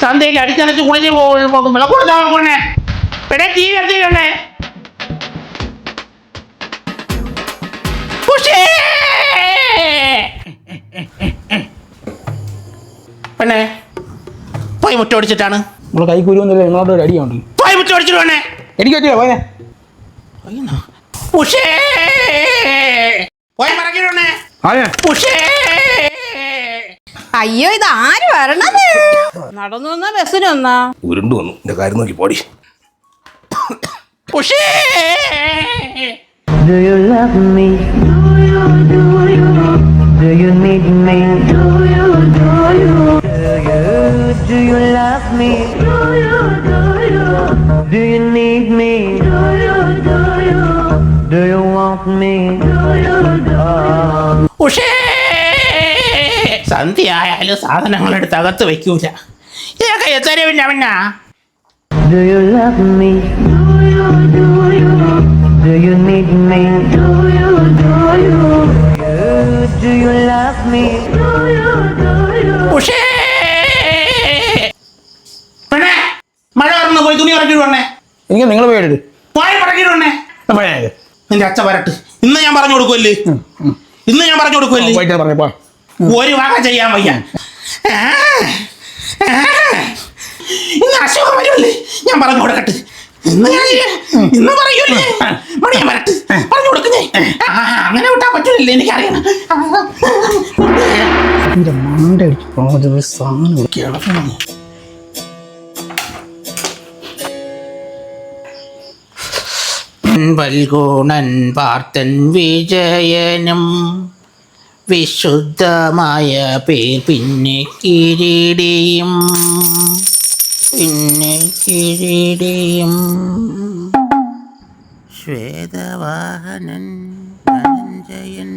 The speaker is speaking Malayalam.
സന്ധ്യയ്ക്ക് അടിച്ചടച്ച് കുളിച്ച് വിളക്കൊടുത്തേ പിന്നെ ടി വി എത്തിക്കണ്ടേ പെണ്ണേ പോയി മുറ്റ ഓടിച്ചിട്ടാണ് നമ്മളെ കൈ കുരുവൊന്നുമില്ല നിങ്ങളോട് ഒരു അടിയുണ്ട് പോയി മുറ്റ ഓടിച്ചിട്ട് വേണേ എനിക്ക് പറ്റില്ല പോയേ ഉഷേ പോയി മറക്കിടണേ ഉഷേ അയ്യോ ഇത് ആര് വരണത് നടന്നു വന്നാ ബസ്സിന് വന്നാ ഉരുണ്ടു വന്നു എന്റെ കാര്യം നോക്കി പോടി ഉഷേ Do you love me? Do you need me? Do you love me? Do you need me? Do you want me? ഉഷേ സന്ധ്യ ആയാലും സാധനങ്ങളെടുത്ത് അകത്ത് വെക്കൂല ഇതൊക്കെ എത്തരവില്ല പിന്നെ Do you love me? Do you need me? Do you love me? ഉഷേ പെണ്ണേ മഴ പറഞ്ഞു പോയി തുണി ഇറക്കിട്ട് വന്നേ എനിക്ക് നിങ്ങൾ പോയിട്ട് പോയി പറക്കിട്ട് വന്നേ നിന്റെ അച്ഛ വരട്ട് ഇന്ന് ഞാൻ പറഞ്ഞു കൊടുക്കുമല്ലേ പോയിട്ട് പറഞ്ഞപ്പോ ഒരു വക ചെയ്യാൻ വയ്യ ഇന്ന് അസുഖം വരുമല്ലേ ഞാൻ പറഞ്ഞു കൊടുക്കട്ടെ ഇന്ന് പറയൂല്ലേ മണിയാൻ വരട്ട് പറഞ്ഞു കൊടുക്കുന്നേ അങ്ങനെ വിട്ടാ പറ്റൂലല്ലേ എനിക്കറിയണം മണ്ട അടിച്ചു സാധനം വൽഗുണൻ പാർത്തൻ വിജയനും വിശുദ്ധമായ പേർ പിന്നെ കിരീടിയും ശ്വേതവാഹനൻ ധനഞ്ജയൻ